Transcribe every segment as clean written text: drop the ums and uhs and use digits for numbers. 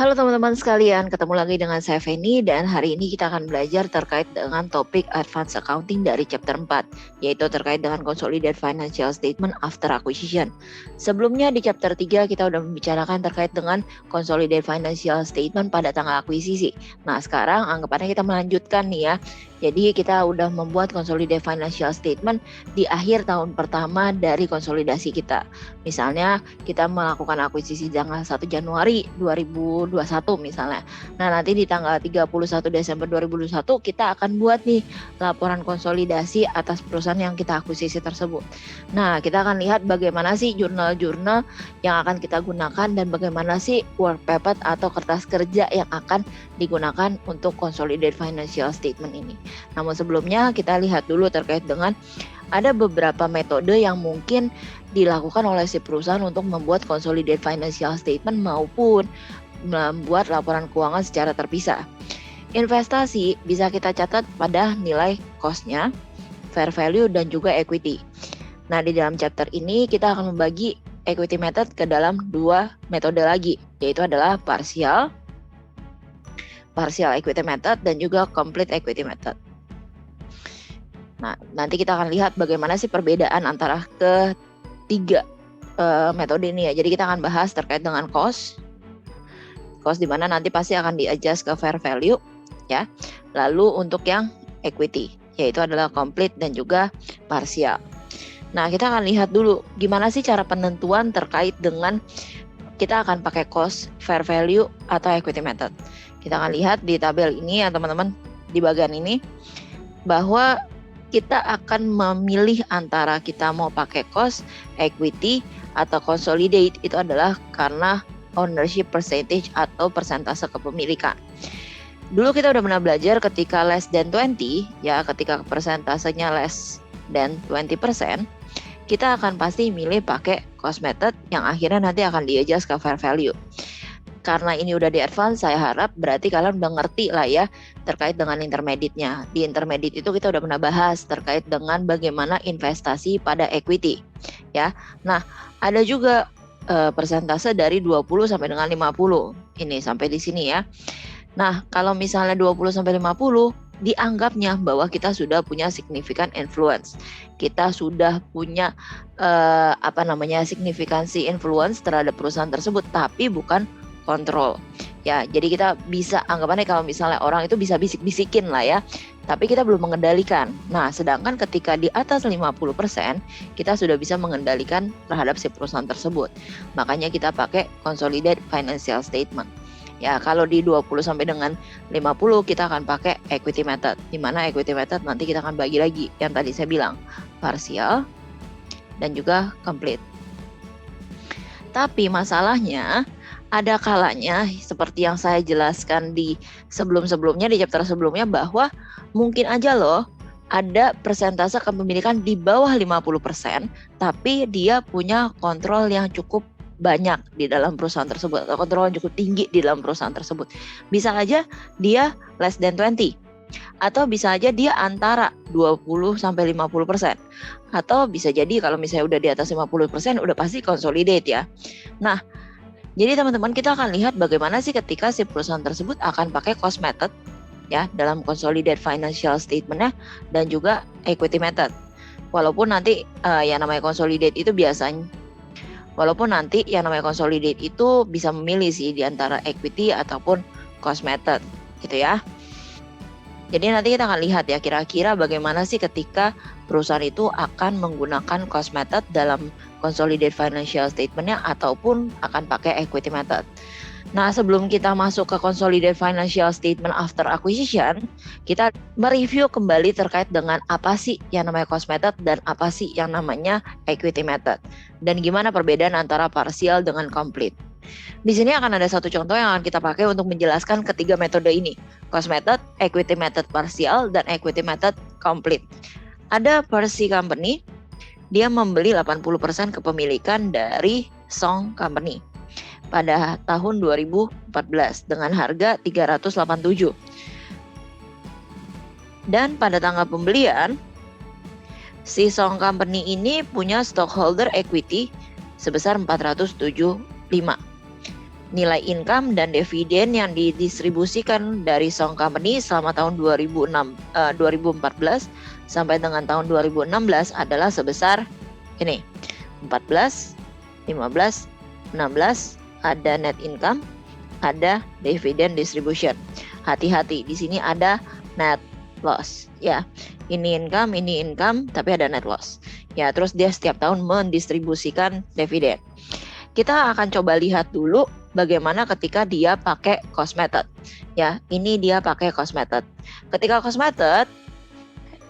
Halo teman-teman sekalian, ketemu lagi dengan saya Feni dan hari ini kita akan belajar terkait dengan topik Advanced Accounting dari chapter 4, yaitu terkait dengan Consolidated Financial Statement After Acquisition. Sebelumnya di chapter 3 kita sudah membicarakan terkait dengan Consolidated Financial Statement pada tanggal akuisisi. Nah sekarang anggapannya kita melanjutkan nih ya. Jadi kita udah membuat Consolidated Financial Statement di akhir tahun pertama dari konsolidasi kita. Misalnya kita melakukan akuisisi tanggal 1 Januari 2021 misalnya. Nah, nanti di tanggal 31 Desember 2021 kita akan buat nih laporan konsolidasi atas perusahaan yang kita akuisisi tersebut. Nah, kita akan lihat bagaimana sih jurnal-jurnal yang akan kita gunakan dan bagaimana sih work paper atau kertas kerja yang akan digunakan untuk Consolidated Financial Statement ini. Namun sebelumnya kita lihat dulu terkait dengan ada beberapa metode yang mungkin dilakukan oleh si perusahaan untuk membuat Consolidated Financial Statement maupun membuat laporan keuangan secara terpisah. Investasi bisa kita catat pada nilai cost-nya, fair value, dan juga equity. Nah, di dalam chapter ini kita akan membagi equity method ke dalam dua metode lagi, yaitu adalah partial equity method dan juga complete equity method. Nah, nanti kita akan lihat bagaimana sih perbedaan antara ketiga metode ini ya. Jadi kita akan bahas terkait dengan cost di mana nanti pasti akan di-adjust ke fair value ya. Lalu untuk yang equity yaitu adalah complete dan juga partial. Nah, kita akan lihat dulu gimana sih cara penentuan terkait dengan kita akan pakai cost, fair value atau equity method. Kita akan lihat di tabel ini ya teman-teman, di bagian ini bahwa kita akan memilih antara kita mau pakai cost, equity, atau consolidate. Itu adalah karena ownership percentage atau persentase kepemilikan. Dulu kita udah pernah belajar ketika less than 20, ya ketika persentasenya less than 20%, kita akan pasti milih pakai cost method yang akhirnya nanti akan di-adjust ke fair value. Karena ini udah di advance, saya harap berarti kalian udah ngerti lah ya terkait dengan intermediate-nya. Di intermediate itu kita udah pernah bahas terkait dengan bagaimana investasi pada equity. Ya, nah ada juga persentase dari 20 sampai dengan 50. Ini sampai di sini ya. Nah, kalau misalnya 20 sampai 50 dianggapnya bahwa kita sudah punya significant influence. Kita sudah punya signifikansi influence terhadap perusahaan tersebut, tapi bukan kontrol. Ya, jadi kita bisa anggapannya kalau misalnya orang itu bisa bisik-bisikin lah ya, tapi kita belum mengendalikan. Nah, sedangkan ketika di atas 50%, kita sudah bisa mengendalikan terhadap si perusahaan tersebut. Makanya kita pakai Consolidated Financial Statement. Ya, kalau di 20 sampai dengan 50 kita akan pakai equity method. Di mana equity method nanti kita akan bagi lagi yang tadi saya bilang, partial dan juga complete. Tapi masalahnya ada kalanya seperti yang saya jelaskan di sebelumnya di chapter sebelumnya bahwa mungkin aja loh ada persentase kepemilikan di bawah 50% tapi dia punya kontrol yang cukup banyak di dalam perusahaan tersebut atau kontrol yang cukup tinggi di dalam perusahaan tersebut. Bisa aja dia less than 20 atau bisa aja dia antara 20 sampai 50%. Atau bisa jadi kalau misalnya udah di atas 50% udah pasti consolidate ya. Nah, jadi teman-teman kita akan lihat bagaimana sih ketika si perusahaan tersebut akan pakai cost method ya dalam Consolidated Financial Statement-nya dan juga equity method. Walaupun nanti yang namanya consolidate itu biasanya consolidate itu bisa memilih sih di antara equity ataupun cost method gitu ya. Jadi nanti kita akan lihat ya kira-kira bagaimana sih ketika perusahaan itu akan menggunakan cost method dalam Consolidated Financial Statement-nya ataupun akan pakai equity method. Nah, sebelum kita masuk ke Consolidated Financial Statement After Acquisition, kita mereview kembali terkait dengan apa sih yang namanya cost method dan apa sih yang namanya equity method. Dan gimana perbedaan antara partial dengan complete. Di sini akan ada satu contoh yang akan kita pakai untuk menjelaskan ketiga metode ini. Cost method, equity method partial, dan equity method complete. Ada Percy Company, dia membeli 80% kepemilikan dari Song Company pada tahun 2014 dengan harga 387. Dan pada tanggal pembelian, si Song Company ini punya stockholder equity sebesar 475. nilai income dan dividen yang didistribusikan dari Song Company selama tahun 2014 sampai dengan tahun 2016 adalah sebesar ini 14, 15, 16, ada net income, ada dividen distribution. Hati-hati, di sini ada net loss ya. Ini income, tapi ada net loss. Ya, terus dia setiap tahun mendistribusikan dividen. Kita akan coba lihat dulu bagaimana ketika dia pakai cost method. Ya, ini dia pakai cost method. Ketika cost method,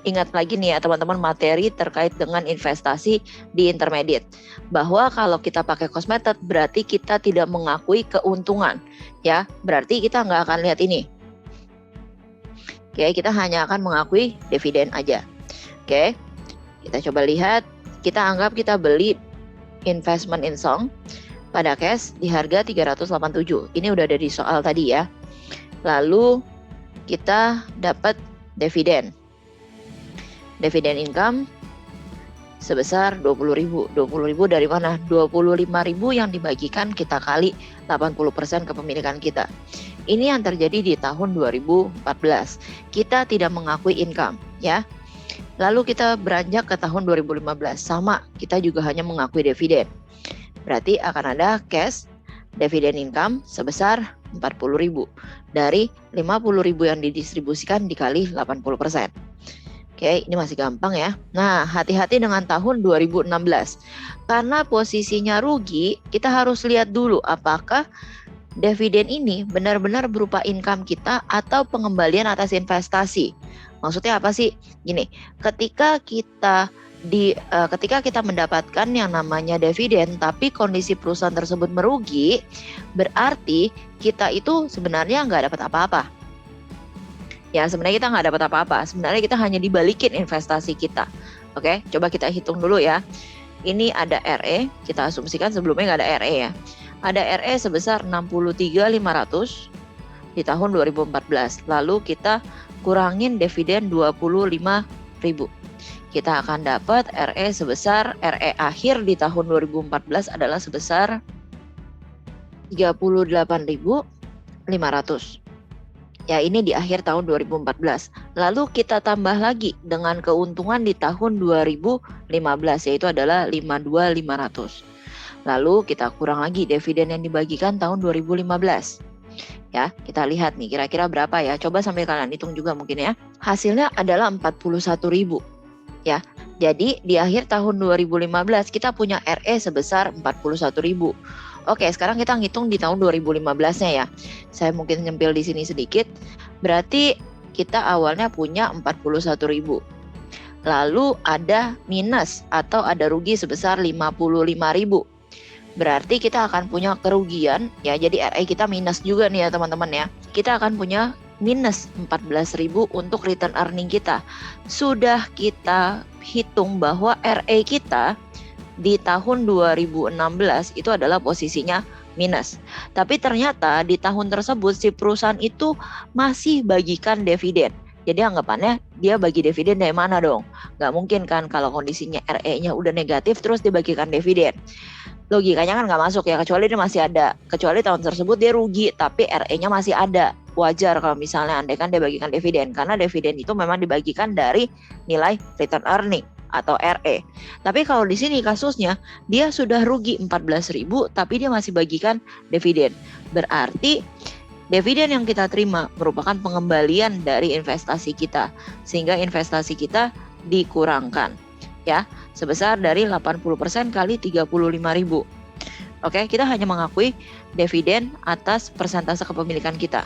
ingat lagi nih ya teman-teman materi terkait dengan investasi di intermediate. Bahwa kalau kita pakai cost method berarti kita tidak mengakui keuntungan. Ya, berarti kita nggak akan lihat ini. Oke, kita hanya akan mengakui dividen aja. Oke, kita coba lihat. Kita anggap kita beli investment in Song pada cash di harga 387. Ini udah ada di soal tadi ya. Lalu kita dapat dividen. Dividen income sebesar 20.000. 20.000 dari mana? 25.000 yang dibagikan kita kali 80% kepemilikan kita. Ini yang terjadi di tahun 2014. Kita tidak mengakui income ya. Lalu kita beranjak ke tahun 2015. Sama, kita juga hanya mengakui dividen. Berarti akan ada cash dividen income sebesar 40.000 dari 50.000 yang didistribusikan dikali 80%. Oke, ini masih gampang ya. Nah, hati-hati dengan tahun 2016. Karena posisinya rugi, kita harus lihat dulu apakah dividen ini benar-benar berupa income kita atau pengembalian atas investasi. Maksudnya apa sih? Gini, ketika kita mendapatkan yang namanya dividen tapi kondisi perusahaan tersebut merugi, berarti kita itu sebenarnya nggak dapat apa-apa. Ya, sebenarnya kita nggak dapat apa-apa. Sebenarnya kita hanya dibalikin investasi kita. Oke, coba kita hitung dulu ya. Ini ada RE, kita asumsikan sebelumnya nggak ada RE ya. Ada RE sebesar 63.500 di tahun 2014. Lalu kita kurangin dividen 25.000. Kita akan dapat RE sebesar, RE akhir di tahun 2014 adalah sebesar 38.500. Ya, ini di akhir tahun 2014. Lalu kita tambah lagi dengan keuntungan di tahun 2015 yaitu adalah 52.500. Lalu kita kurang lagi dividen yang dibagikan tahun 2015. Ya, kita lihat nih kira-kira berapa ya. Coba sambil kalian hitung juga mungkin ya. Hasilnya adalah 41.000. Ya. Jadi di akhir tahun 2015 kita punya RE sebesar 41.000. Oke, sekarang kita ngitung di tahun 2015-nya ya. Saya mungkin nyempil di sini sedikit. Berarti kita awalnya punya 41.000. Lalu ada minus atau ada rugi sebesar 55.000. Berarti kita akan punya kerugian ya. Jadi RE kita minus juga nih ya teman-teman ya. Kita akan punya minus 14.000 untuk return earning kita. Sudah kita hitung bahwa RE kita di tahun 2016 itu adalah posisinya minus. Tapi ternyata di tahun tersebut si perusahaan itu masih bagikan dividen. Jadi anggapannya dia bagi dividen dari mana dong? Gak mungkin kan kalau kondisinya RE-nya udah negatif terus dibagikan dividen. Logikanya kan gak masuk ya, kecuali dia masih ada. Kecuali tahun tersebut dia rugi tapi RE-nya masih ada. Wajar kalau misalnya andaikan dia bagikan dividen. Karena dividen itu memang dibagikan dari nilai return earning atau RE. Tapi kalau di sini kasusnya dia sudah rugi 14.000 tapi dia masih bagikan dividen. Berarti dividen yang kita terima merupakan pengembalian dari investasi kita sehingga investasi kita dikurangkan ya sebesar dari 80% kali 35.000. Oke, kita hanya mengakui dividen atas persentase kepemilikan kita.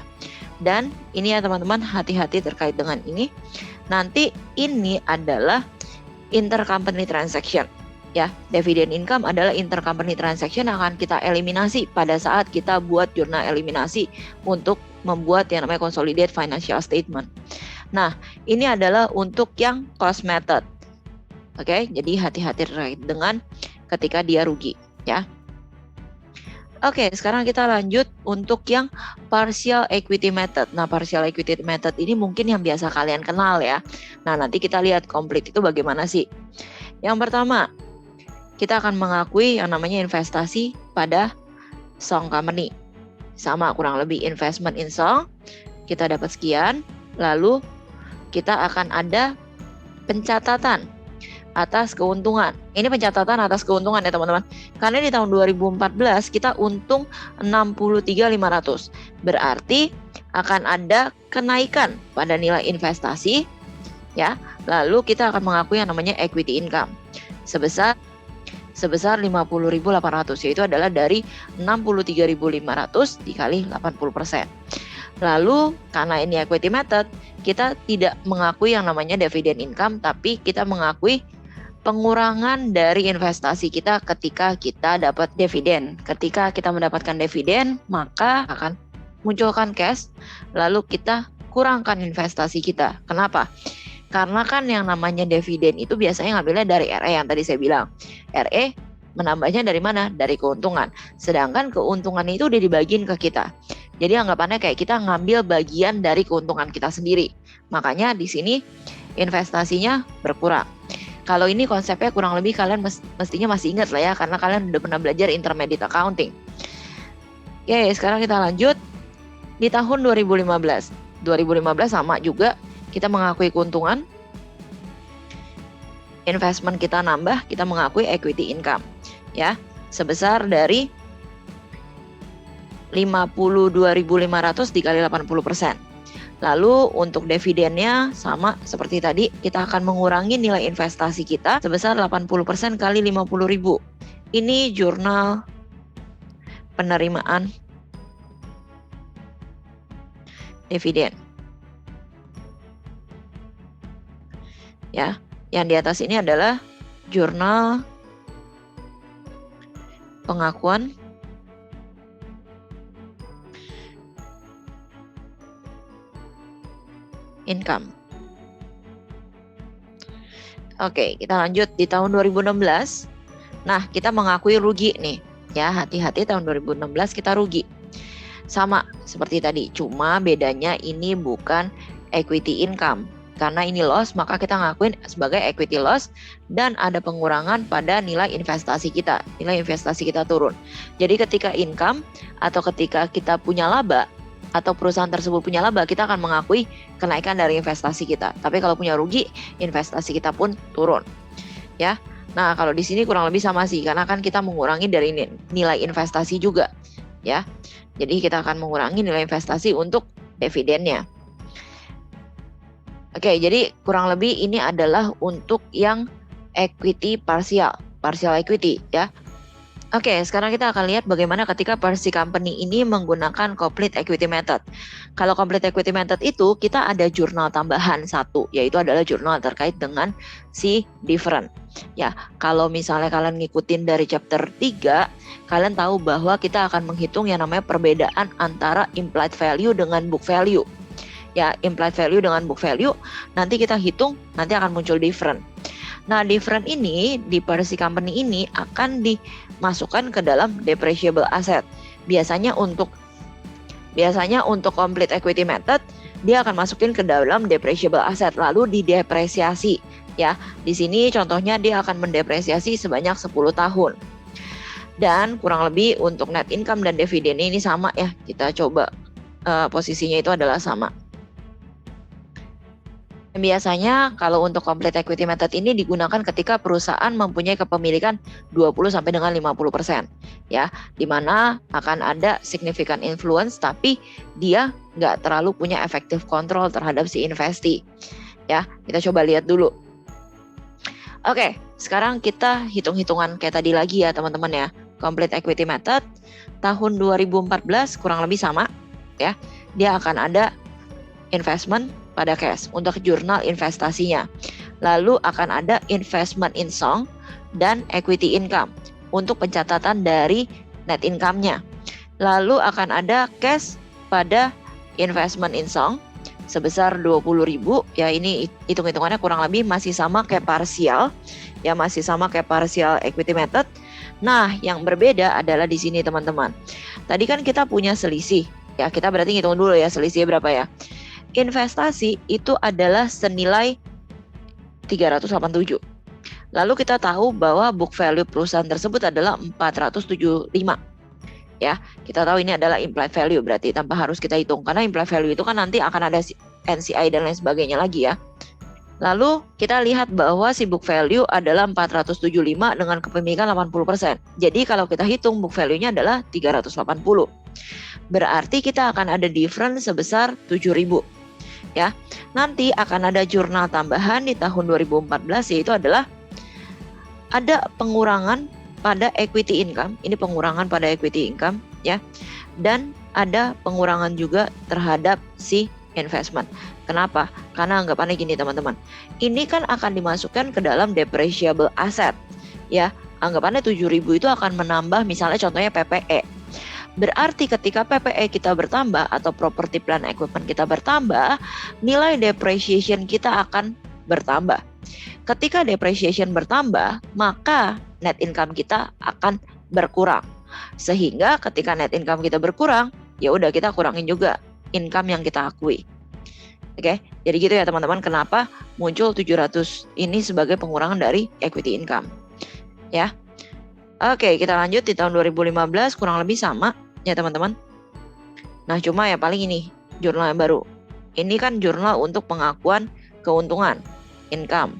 Dan ini ya teman-teman, hati-hati terkait dengan ini. Nanti ini adalah intercompany transaction ya. Dividend income adalah intercompany transaction yang akan kita eliminasi pada saat kita buat jurnal eliminasi untuk membuat yang namanya consolidated financial statement. Nah, ini adalah untuk yang cost method. Oke, jadi hati-hati terkait dengan ketika dia rugi ya. Oke, sekarang kita lanjut untuk yang partial equity method. Nah, partial equity method ini mungkin yang biasa kalian kenal ya. Nah, nanti kita lihat komplit itu bagaimana sih. Yang pertama, kita akan mengakui yang namanya investasi pada Song Company. sama kurang lebih investment in song, kita dapat sekian, lalu kita akan ada pencatatan atas keuntungan. Ini pencatatan atas keuntungan ya teman-teman. Karena di tahun 2014 kita untung 63.500. Berarti akan ada kenaikan pada nilai investasi ya. Lalu kita akan mengakui yang namanya equity income sebesar 50.800, yaitu adalah dari 63.500 dikali 80%. Lalu karena ini equity method, kita tidak mengakui yang namanya dividend income, tapi kita mengakui pengurangan dari investasi kita ketika kita dapat dividen. Ketika kita mendapatkan dividen, maka akan munculkan cash, lalu kita kurangkan investasi kita. Kenapa? Karena kan yang namanya dividen itu biasanya ngambilnya dari RE yang tadi saya bilang. RE menambahnya dari mana? Dari keuntungan. Sedangkan keuntungan itu udah dibagiin ke kita. Jadi anggapannya kayak kita ngambil bagian dari keuntungan kita sendiri. Makanya di sini investasinya berkurang. Kalau ini konsepnya kurang lebih kalian mestinya masih ingat lah ya, karena kalian udah pernah belajar intermediate accounting. Oke, sekarang kita lanjut di tahun 2015. 2015 sama juga, kita mengakui keuntungan, investment kita nambah, kita mengakui equity income ya, sebesar dari 52.500 dikali 80%. Lalu untuk dividennya sama seperti tadi, kita akan mengurangi nilai investasi kita sebesar 80% kali 50.000. Ini jurnal penerimaan dividen. Ya, yang di atas ini adalah jurnal pengakuan income. Oke, kita lanjut di tahun 2016. Nah, kita mengakui rugi nih. Ya, hati-hati tahun 2016 kita rugi. Sama seperti tadi, cuma bedanya ini bukan equity income. Karena ini loss, maka kita ngakuin sebagai equity loss dan ada pengurangan pada nilai investasi kita. Nilai investasi kita turun. Jadi ketika income atau ketika kita punya laba, atau perusahaan tersebut punya laba, kita akan mengakui kenaikan dari investasi kita. Tapi kalau punya rugi, investasi kita pun turun. Ya. Nah, kalau di sini kurang lebih sama sih, karena kan kita mengurangi dari nilai investasi juga, ya. Jadi kita akan mengurangi nilai investasi untuk dividennya. Oke, jadi kurang lebih ini adalah untuk yang equity partial equity, ya. Oke, sekarang kita akan lihat bagaimana ketika per si company ini menggunakan complete equity method. Kalau complete equity method itu kita ada jurnal tambahan satu, yaitu adalah jurnal terkait dengan si different. Ya, kalau misalnya kalian ngikutin dari chapter 3, kalian tahu bahwa kita akan menghitung yang namanya perbedaan antara implied value dengan book value. Ya, implied value dengan book value, nanti kita hitung, nanti akan muncul different. Nah, different ini di per si company ini akan dimasukkan ke dalam depreciable asset. Biasanya untuk complete equity method dia akan masukin ke dalam depreciable asset lalu didepresiasi ya. Di sini contohnya dia akan mendepresiasi sebanyak 10 tahun. Dan kurang lebih untuk net income dan dividen ini sama ya. Kita coba posisinya itu adalah sama. Biasanya kalau untuk complete equity method ini digunakan ketika perusahaan mempunyai kepemilikan 20 sampai dengan 50%, ya, di mana akan ada significant influence tapi dia nggak terlalu punya effective control terhadap si investee. Ya, kita coba lihat dulu. Oke, sekarang kita hitung-hitungan kayak tadi lagi ya teman-teman ya. Complete equity method tahun 2014 kurang lebih sama ya. Dia akan ada investment pada cash untuk jurnal investasinya. Lalu akan ada investment in song dan equity income untuk pencatatan dari net income-nya. Lalu akan ada cash pada investment in song sebesar 20.000 ya, ini hitung-hitungannya kurang lebih masih sama kayak partial ya, masih sama kayak partial equity method. Nah, yang berbeda adalah di sini teman-teman. Tadi kan kita punya selisih ya, kita berarti ngitung dulu ya selisihnya berapa ya. Investasi itu adalah senilai 387. Lalu kita tahu bahwa book value perusahaan tersebut adalah 475. Ya, kita tahu ini adalah implied value, berarti tanpa harus kita hitung. Karena implied value itu kan nanti akan ada NCI dan lain sebagainya lagi ya. Lalu kita lihat bahwa si book value adalah 475 dengan kepemilikan 80%. Jadi kalau kita hitung book value-nya adalah 380. Berarti kita akan ada difference sebesar 7.000. Ya. Nanti akan ada jurnal tambahan di tahun 2014, yaitu adalah ada pengurangan pada equity income. Ini pengurangan pada equity income ya. Dan ada pengurangan juga terhadap si investment. Kenapa? Karena anggapannya gini teman-teman. Ini kan akan dimasukkan ke dalam depreciable asset ya. Anggapannya 7.000 itu akan menambah misalnya contohnya PPE. Berarti ketika PPE kita bertambah atau property plant equipment kita bertambah, nilai depreciation kita akan bertambah. Ketika depreciation bertambah, maka net income kita akan berkurang. Sehingga ketika net income kita berkurang, ya udah kita kurangin juga income yang kita akui. Oke, jadi gitu ya teman-teman, kenapa muncul 700 ini sebagai pengurangan dari equity income. Ya. Oke, kita lanjut di tahun 2015 kurang lebih sama ya teman-teman. Nah, cuma ya paling ini jurnal yang baru. Ini kan jurnal untuk pengakuan keuntungan, income.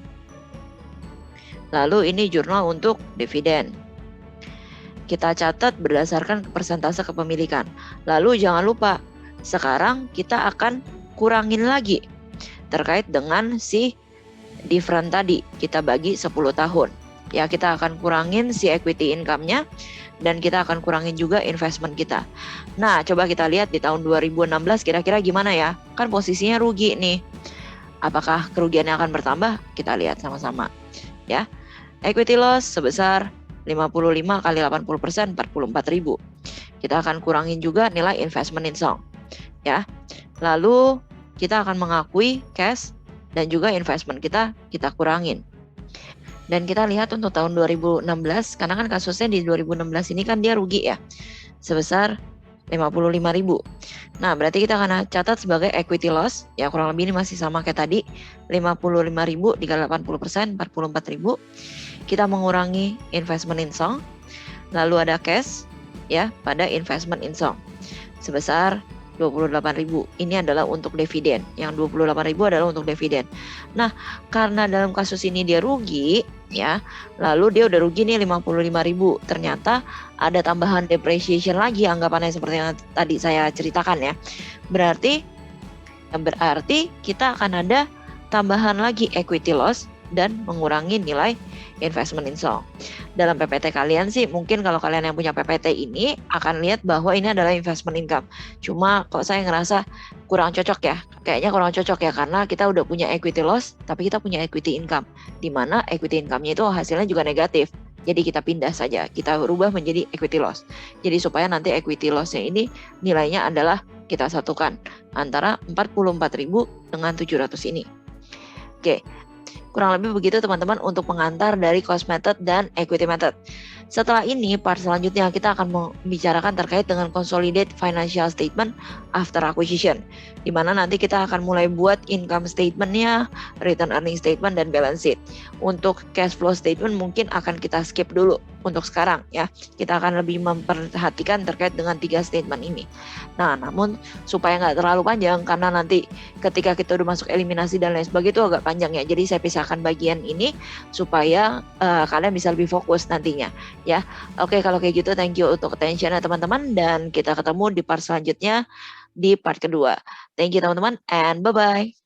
Lalu ini jurnal untuk dividen. Kita catat berdasarkan persentase kepemilikan. Lalu jangan lupa, sekarang kita akan kurangin lagi terkait dengan si different tadi. Kita bagi 10 tahun. Ya, kita akan kurangin si equity income-nya dan kita akan kurangin juga investment kita. Nah, coba kita lihat di tahun 2016 kira-kira gimana ya? Kan posisinya rugi nih. Apakah kerugiannya akan bertambah? Kita lihat sama-sama. Ya. Equity loss sebesar 55 kali 80%, 44.000. Kita akan kurangin juga nilai investment in song. Ya. Lalu kita akan mengakui cash dan juga investment kita kurangin. Dan kita lihat untuk tahun 2016, karena kan kasusnya di 2016 ini kan dia rugi ya, sebesar 55.000. Nah, berarti kita akan catat sebagai equity loss, ya kurang lebih ini masih sama kayak tadi, 55.000 dikali 80%, 44.000. Kita mengurangi investment in song, lalu ada cash ya pada investment in song sebesar 28.000. Ini adalah untuk dividen. Yang 28.000 adalah untuk dividen. Nah, karena dalam kasus ini dia rugi ya, lalu dia udah rugi nih 55.000. Ternyata ada tambahan depreciation lagi, anggapannya seperti yang tadi saya ceritakan ya. Berarti kita akan ada tambahan lagi equity loss dan mengurangi nilai investment in song. Dalam PPT kalian sih mungkin kalau kalian yang punya PPT ini akan lihat bahwa ini adalah investment income. Cuma kok saya ngerasa kurang cocok ya. Kayaknya kurang cocok ya karena kita udah punya equity loss tapi kita punya equity income. Di mana equity income-nya itu hasilnya juga negatif. Jadi kita pindah saja, kita rubah menjadi equity loss. Jadi supaya nanti equity loss-nya ini nilainya adalah kita satukan antara 44.000 dengan 700 ini. Oke. Kurang lebih begitu teman-teman untuk pengantar dari cost method dan equity method. Setelah ini, part selanjutnya kita akan membicarakan terkait dengan consolidate financial statement after acquisition. Di mana nanti kita akan mulai buat income statement-nya, return earning statement, dan balance sheet. Untuk cash flow statement mungkin akan kita skip dulu untuk sekarang ya. Kita akan lebih memperhatikan terkait dengan 3 statement ini. Nah, namun supaya nggak terlalu panjang karena nanti ketika kita udah masuk eliminasi dan lain sebagainya itu agak panjang ya. Jadi saya pisahkan bagian ini supaya kalian bisa lebih fokus nantinya ya. Oke, kalau kayak gitu thank you untuk attention-nya teman-teman dan kita ketemu di part selanjutnya di part kedua. Thank you teman-teman and bye-bye.